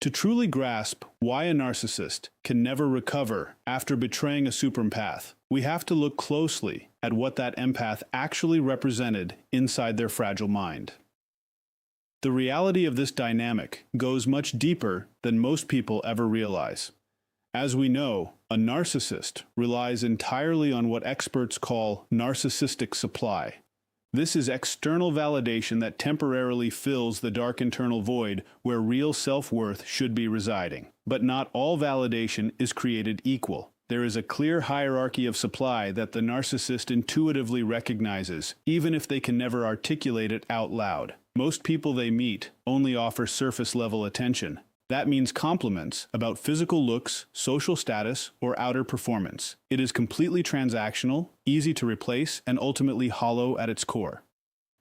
To truly grasp why a narcissist can never recover after betraying a superempath, we have to look closely at what that empath actually represented inside their fragile mind. The reality of this dynamic goes much deeper than most people ever realize. As we know, a narcissist relies entirely on what experts call narcissistic supply. This is external validation that temporarily fills the dark internal void where real self-worth should be residing. But not all validation is created equal. There is a clear hierarchy of supply that the narcissist intuitively recognizes, even if they can never articulate it out loud. Most people they meet only offer surface-level attention. That means compliments about physical looks, social status, or outer performance. It is completely transactional, easy to replace, and ultimately hollow at its core.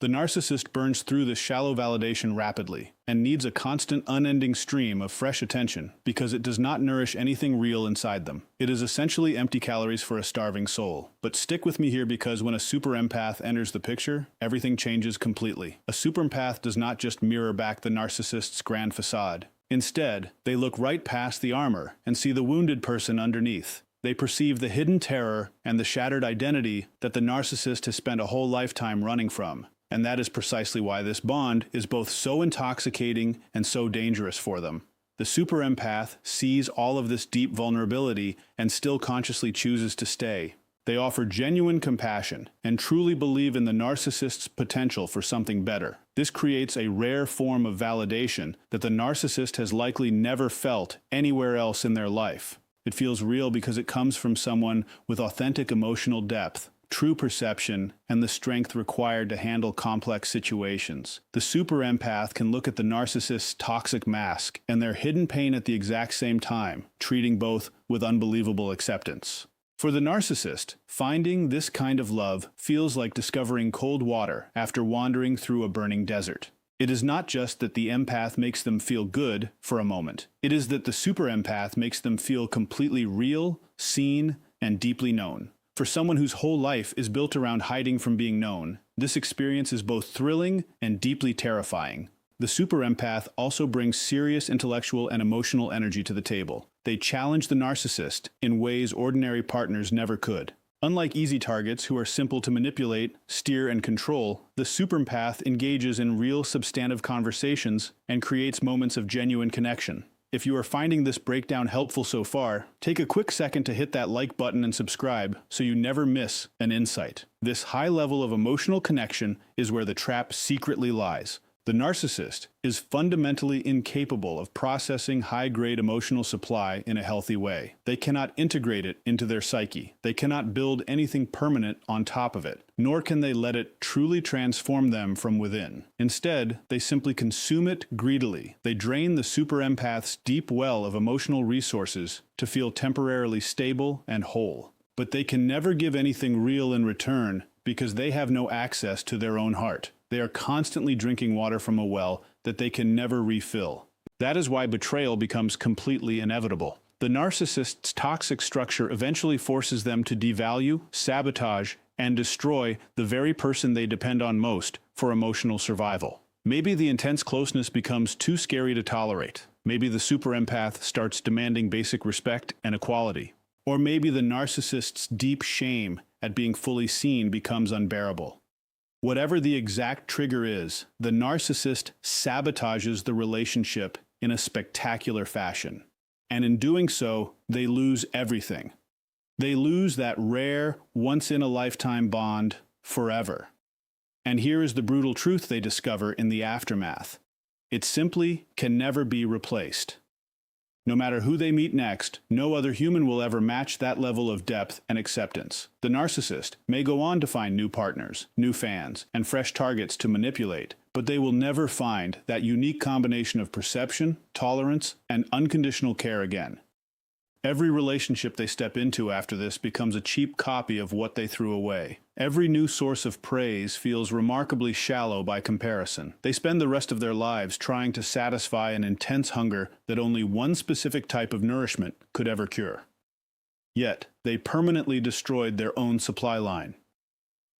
The narcissist burns through this shallow validation rapidly and needs a constant, unending stream of fresh attention because it does not nourish anything real inside them. It is essentially empty calories for a starving soul. But stick with me here because when a super empath enters the picture, everything changes completely. A super empath does not just mirror back the narcissist's grand facade. Instead, they look right past the armor and see the wounded person underneath. They perceive the hidden terror and the shattered identity that the narcissist has spent a whole lifetime running from. And that is precisely why this bond is both so intoxicating and so dangerous for them. The super empath sees all of this deep vulnerability and still consciously chooses to stay. They offer genuine compassion and truly believe in the narcissist's potential for something better. This creates a rare form of validation that the narcissist has likely never felt anywhere else in their life. It feels real because it comes from someone with authentic emotional depth, true perception, and the strength required to handle complex situations. The super empath can look at the narcissist's toxic mask and their hidden pain at the exact same time, treating both with unbelievable acceptance. For the narcissist, finding this kind of love feels like discovering cold water after wandering through a burning desert. It is not just that the empath makes them feel good for a moment. It is that the super empath makes them feel completely real, seen, and deeply known. For someone whose whole life is built around hiding from being known, this experience is both thrilling and deeply terrifying. The super empath also brings serious intellectual and emotional energy to the table. They challenge the narcissist in ways ordinary partners never could. Unlike easy targets who are simple to manipulate, steer, and control, the super empath engages in real substantive conversations and creates moments of genuine connection. If you are finding this breakdown helpful so far, take a quick second to hit that like button and subscribe so you never miss an insight. This high level of emotional connection is where the trap secretly lies. The narcissist is fundamentally incapable of processing high-grade emotional supply in a healthy way. They cannot integrate it into their psyche. They cannot build anything permanent on top of it, nor can they let it truly transform them from within. Instead, they simply consume it greedily. They drain the super empath's deep well of emotional resources to feel temporarily stable and whole. But they can never give anything real in return because they have no access to their own heart. They are constantly drinking water from a well that they can never refill. That is why betrayal becomes completely inevitable. The narcissist's toxic structure eventually forces them to devalue, sabotage, and destroy the very person they depend on most for emotional survival. Maybe the intense closeness becomes too scary to tolerate. Maybe the super empath starts demanding basic respect and equality. Or maybe the narcissist's deep shame at being fully seen becomes unbearable. Whatever the exact trigger is, the narcissist sabotages the relationship in a spectacular fashion. And in doing so, they lose everything. They lose that rare, once-in-a-lifetime bond forever. And here is the brutal truth they discover in the aftermath. It simply can never be replaced. No matter who they meet next, no other human will ever match that level of depth and acceptance. The narcissist may go on to find new partners, new fans, and fresh targets to manipulate, but they will never find that unique combination of perception, tolerance, and unconditional care again. Every relationship they step into after this becomes a cheap copy of what they threw away. Every new source of praise feels remarkably shallow by comparison. They spend the rest of their lives trying to satisfy an intense hunger that only one specific type of nourishment could ever cure. Yet, they permanently destroyed their own supply line.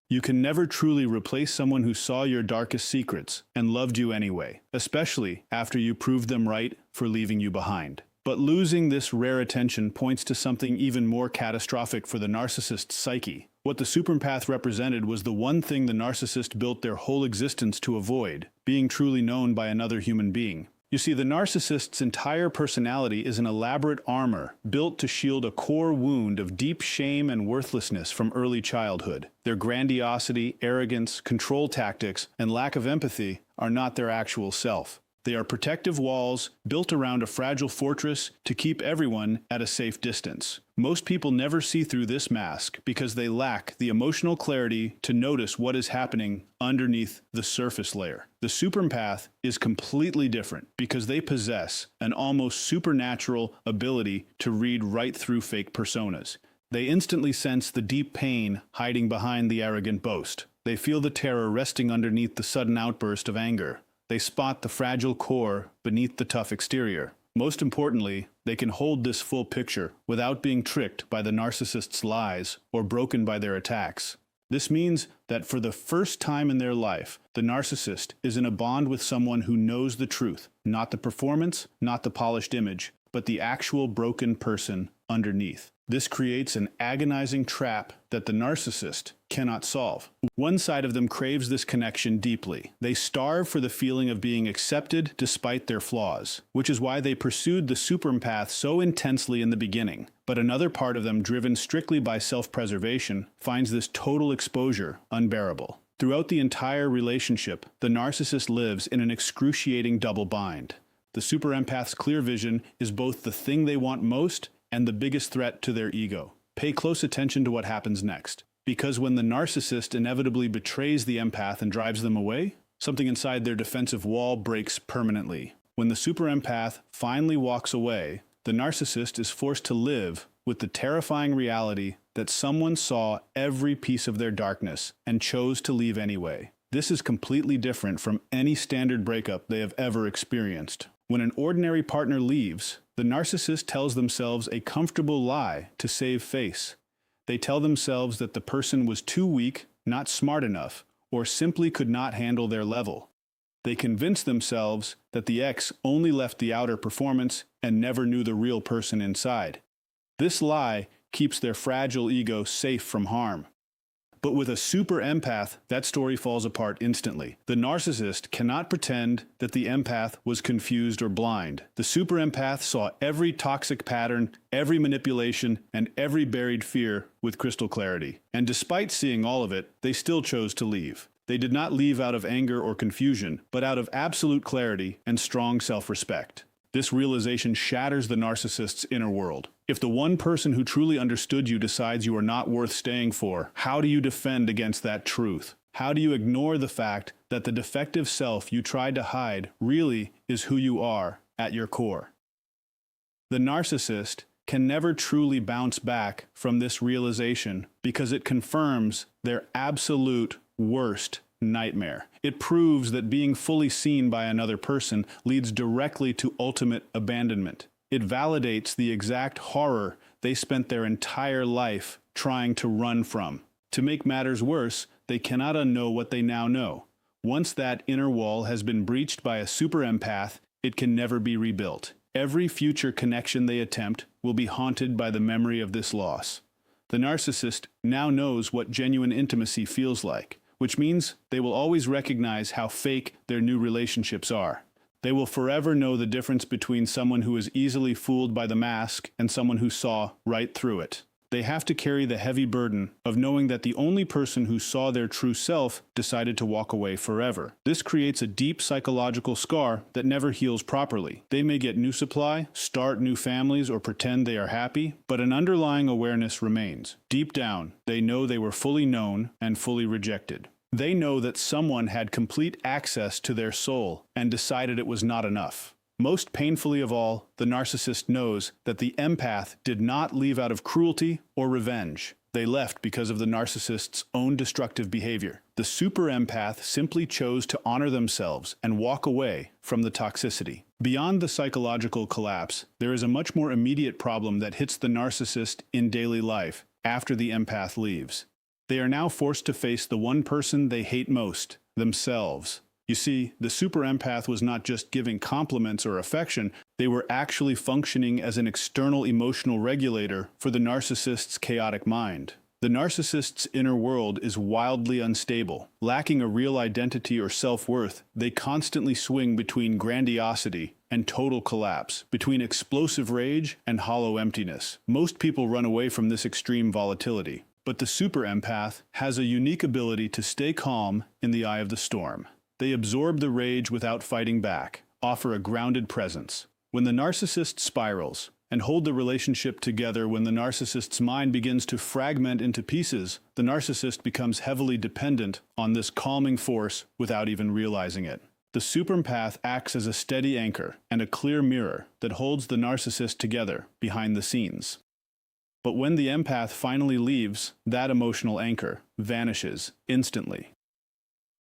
You can never truly replace someone who saw your darkest secrets and loved you anyway, especially after you proved them right for leaving you behind. But losing this rare attention points to something even more catastrophic for the narcissist's psyche. What the superempath represented was the one thing the narcissist built their whole existence to avoid, being truly known by another human being. You see, the narcissist's entire personality is an elaborate armor built to shield a core wound of deep shame and worthlessness from early childhood. Their grandiosity, arrogance, control tactics, and lack of empathy are not their actual self. They are protective walls built around a fragile fortress to keep everyone at a safe distance. Most people never see through this mask because they lack the emotional clarity to notice what is happening underneath the surface layer. The superempath is completely different because they possess an almost supernatural ability to read right through fake personas. They instantly sense the deep pain hiding behind the arrogant boast. They feel the terror resting underneath the sudden outburst of anger. They spot the fragile core beneath the tough exterior. Most importantly, they can hold this full picture without being tricked by the narcissist's lies or broken by their attacks. This means that for the first time in their life, the narcissist is in a bond with someone who knows the truth, not the performance, not the polished image, but the actual broken person underneath. This creates an agonizing trap that the narcissist cannot solve. One side of them craves this connection deeply. They starve for the feeling of being accepted despite their flaws, which is why they pursued the superempath so intensely in the beginning. But another part of them, driven strictly by self-preservation, finds this total exposure unbearable. Throughout the entire relationship, the narcissist lives in an excruciating double bind. The superempath's clear vision is both the thing they want most and the biggest threat to their ego. Pay close attention to what happens next, because when the narcissist inevitably betrays the empath and drives them away, something inside their defensive wall breaks permanently. When the superempath finally walks away, the narcissist is forced to live with the terrifying reality that someone saw every piece of their darkness and chose to leave anyway. This is completely different from any standard breakup they have ever experienced. When an ordinary partner leaves, the narcissist tells themselves a comfortable lie to save face. They tell themselves that the person was too weak, not smart enough, or simply could not handle their level. They convince themselves that the ex only left the outer performance and never knew the real person inside. This lie keeps their fragile ego safe from harm. But with a super empath, that story falls apart instantly. The narcissist cannot pretend that the empath was confused or blind. The super empath saw every toxic pattern, every manipulation, and every buried fear with crystal clarity. And despite seeing all of it, they still chose to leave. They did not leave out of anger or confusion, but out of absolute clarity and strong self-respect. This realization shatters the narcissist's inner world. If the one person who truly understood you decides you are not worth staying for, how do you defend against that truth? How do you ignore the fact that the defective self you tried to hide really is who you are at your core? The narcissist can never truly bounce back from this realization because it confirms their absolute worst nightmare. It proves that being fully seen by another person leads directly to ultimate abandonment. It validates the exact horror they spent their entire life trying to run from. To make matters worse, they cannot unknow what they now know. Once that inner wall has been breached by a super empath, it can never be rebuilt. Every future connection they attempt will be haunted by the memory of this loss. The narcissist now knows what genuine intimacy feels like, which means they will always recognize how fake their new relationships are. They will forever know the difference between someone who is easily fooled by the mask and someone who saw right through it. They have to carry the heavy burden of knowing that the only person who saw their true self decided to walk away forever. This creates a deep psychological scar that never heals properly. They may get new supply, start new families, or pretend they are happy, but an underlying awareness remains. Deep down, they know they were fully known and fully rejected. They know that someone had complete access to their soul and decided it was not enough. Most painfully of all, the narcissist knows that the empath did not leave out of cruelty or revenge. They left because of the narcissist's own destructive behavior. The super empath simply chose to honor themselves and walk away from the toxicity. Beyond the psychological collapse, there is a much more immediate problem that hits the narcissist in daily life after the empath leaves. They are now forced to face the one person they hate most, themselves. You see, the super empath was not just giving compliments or affection, they were actually functioning as an external emotional regulator for the narcissist's chaotic mind. The narcissist's inner world is wildly unstable. Lacking a real identity or self-worth, they constantly swing between grandiosity and total collapse, between explosive rage and hollow emptiness. Most people run away from this extreme volatility, but the super empath has a unique ability to stay calm in the eye of the storm. They absorb the rage without fighting back, offer a grounded presence. When the narcissist spirals, and hold the relationship together when the narcissist's mind begins to fragment into pieces, the narcissist becomes heavily dependent on this calming force without even realizing it. The super empath acts as a steady anchor and a clear mirror that holds the narcissist together behind the scenes. But when the empath finally leaves, that emotional anchor vanishes instantly.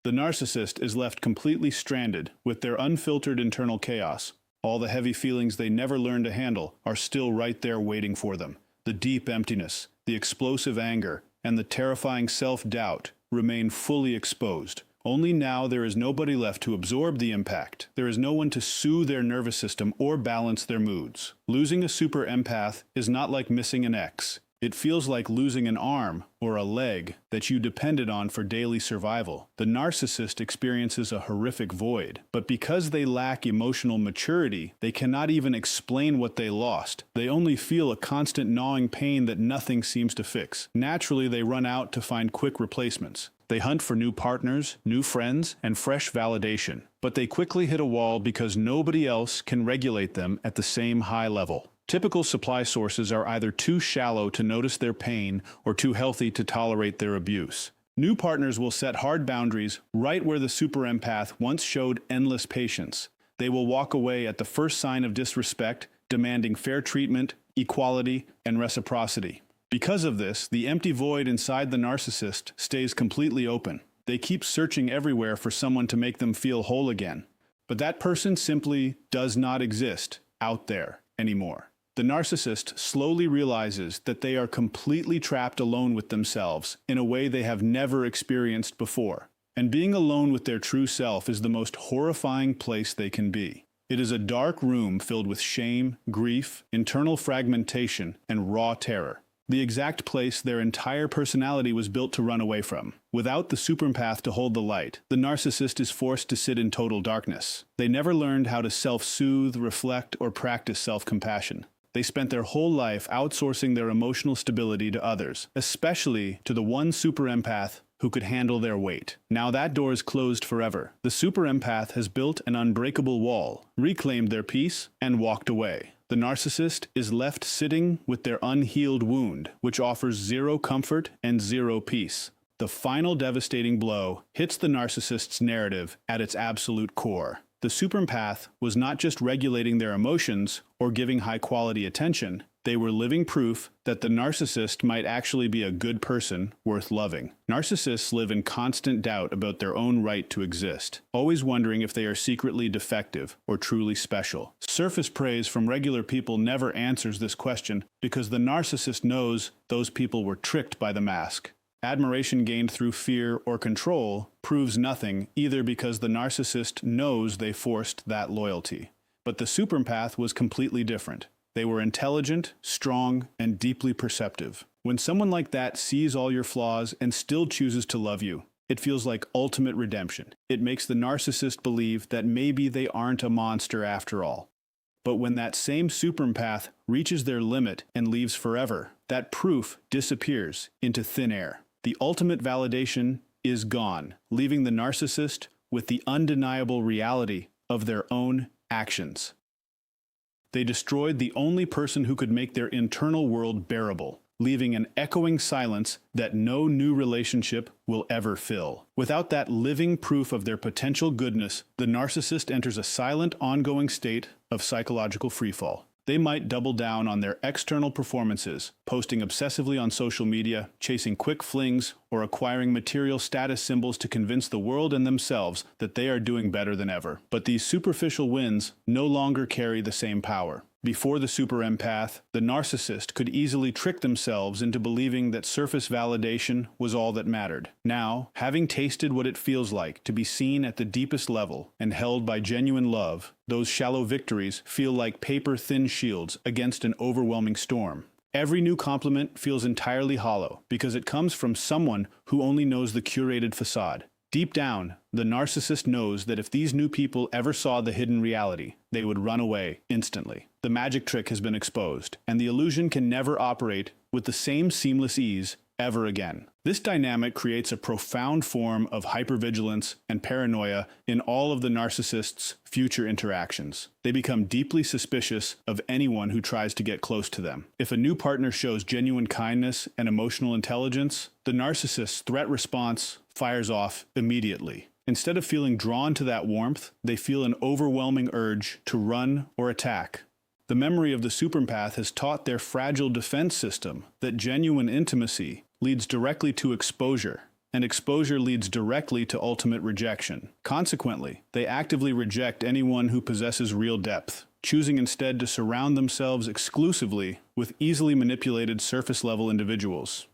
The narcissist is left completely stranded with their unfiltered internal chaos. All the heavy feelings they never learned to handle are still right there waiting for them. The deep emptiness, the explosive anger, and the terrifying self-doubt remain fully exposed. Only now there is nobody left to absorb the impact. There is no one to soothe their nervous system or balance their moods. Losing a super empath is not like missing an ex. It feels like losing an arm or a leg that you depended on for daily survival. The narcissist experiences a horrific void, but because they lack emotional maturity, they cannot even explain what they lost. They only feel a constant gnawing pain that nothing seems to fix. Naturally, they run out to find quick replacements. They hunt for new partners, new friends, and fresh validation. But they quickly hit a wall because nobody else can regulate them at the same high level. Typical supply sources are either too shallow to notice their pain or too healthy to tolerate their abuse. New partners will set hard boundaries right where the super empath once showed endless patience. They will walk away at the first sign of disrespect, demanding fair treatment, equality, and reciprocity. Because of this, the empty void inside the narcissist stays completely open. They keep searching everywhere for someone to make them feel whole again. But that person simply does not exist out there anymore. The narcissist slowly realizes that they are completely trapped alone with themselves in a way they have never experienced before. And being alone with their true self is the most horrifying place they can be. It is a dark room filled with shame, grief, internal fragmentation, and raw terror. The exact place their entire personality was built to run away from. Without the super empath to hold the light, the narcissist is forced to sit in total darkness. They never learned how to self-soothe, reflect, or practice self-compassion. They spent their whole life outsourcing their emotional stability to others, especially to the one super empath who could handle their weight. Now that door is closed forever. The super empath has built an unbreakable wall, reclaimed their peace, and walked away. The narcissist is left sitting with their unhealed wound, which offers zero comfort and zero peace. The final devastating blow hits the narcissist's narrative at its absolute core. The super empath was not just regulating their emotions or giving high-quality attention. They were living proof that the narcissist might actually be a good person worth loving. Narcissists live in constant doubt about their own right to exist, always wondering if they are secretly defective or truly special. Surface praise from regular people never answers this question because the narcissist knows those people were tricked by the mask. Admiration gained through fear or control proves nothing, either because the narcissist knows they forced that loyalty. But the super empath was completely different. They were intelligent, strong, and deeply perceptive. When someone like that sees all your flaws and still chooses to love you, it feels like ultimate redemption. It makes the narcissist believe that maybe they aren't a monster after all. But when that same super empath reaches their limit and leaves forever, that proof disappears into thin air. The ultimate validation is gone, leaving the narcissist with the undeniable reality of their own actions. They destroyed the only person who could make their internal world bearable, leaving an echoing silence that no new relationship will ever fill. Without that living proof of their potential goodness, the narcissist enters a silent, ongoing state of psychological freefall. They might double down on their external performances, posting obsessively on social media, chasing quick flings, or acquiring material status symbols to convince the world and themselves that they are doing better than ever. But these superficial wins no longer carry the same power. Before the super empath, the narcissist could easily trick themselves into believing that surface validation was all that mattered. Now, having tasted what it feels like to be seen at the deepest level and held by genuine love, those shallow victories feel like paper-thin shields against an overwhelming storm. Every new compliment feels entirely hollow because it comes from someone who only knows the curated facade. Deep down, the narcissist knows that if these new people ever saw the hidden reality, they would run away instantly. The magic trick has been exposed, and the illusion can never operate with the same seamless ease ever again. This dynamic creates a profound form of hypervigilance and paranoia in all of the narcissist's future interactions. They become deeply suspicious of anyone who tries to get close to them. If a new partner shows genuine kindness and emotional intelligence, the narcissist's threat response fires off immediately. Instead of feeling drawn to that warmth, they feel an overwhelming urge to run or attack. The memory of the superempath has taught their fragile defense system that genuine intimacy leads directly to exposure, and exposure leads directly to ultimate rejection. Consequently, they actively reject anyone who possesses real depth, choosing instead to surround themselves exclusively with easily manipulated surface-level individuals.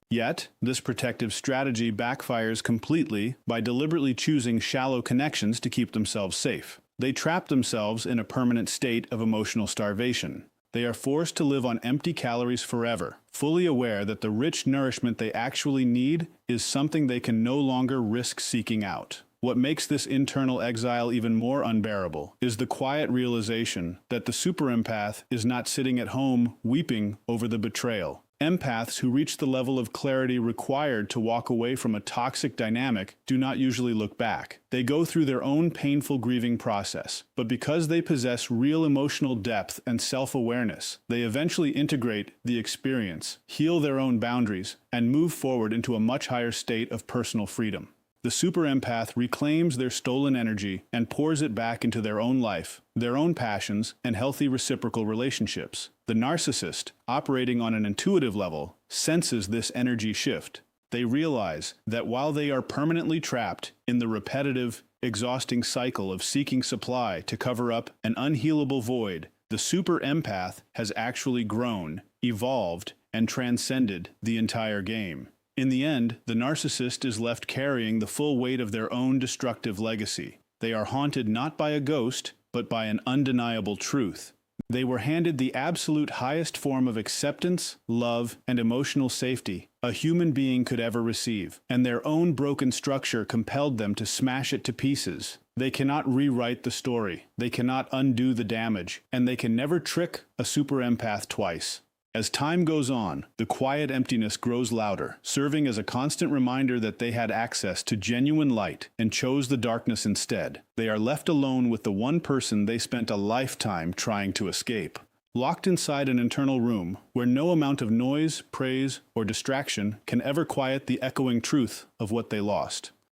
Yet, this protective strategy backfires completely by deliberately choosing shallow connections to keep themselves safe. They trap themselves in a permanent state of emotional starvation. They are forced to live on empty calories forever, fully aware that the rich nourishment they actually need is something they can no longer risk seeking out. What makes this internal exile even more unbearable is the quiet realization that the superempath is not sitting at home weeping over the betrayal. Empaths who reach the level of clarity required to walk away from a toxic dynamic do not usually look back. They go through their own painful grieving process, but because they possess real emotional depth and self-awareness, they eventually integrate the experience, heal their own boundaries, and move forward into a much higher state of personal freedom. The superempath reclaims their stolen energy and pours it back into their own life, their own passions, and healthy reciprocal relationships. The narcissist, operating on an intuitive level, senses this energy shift. They realize that while they are permanently trapped in the repetitive, exhausting cycle of seeking supply to cover up an unhealable void, the superempath has actually grown, evolved, and transcended the entire game. In the end, the narcissist is left carrying the full weight of their own destructive legacy. They are haunted not by a ghost, but by an undeniable truth. They were handed the absolute highest form of acceptance, love, and emotional safety a human being could ever receive, and their own broken structure compelled them to smash it to pieces. They cannot rewrite the story, they cannot undo the damage, and they can never trick a superempath twice. As time goes on, the quiet emptiness grows louder, serving as a constant reminder that they had access to genuine light and chose the darkness instead. They are left alone with the one person they spent a lifetime trying to escape. Locked inside an internal room where no amount of noise, praise, or distraction can ever quiet the echoing truth of what they lost.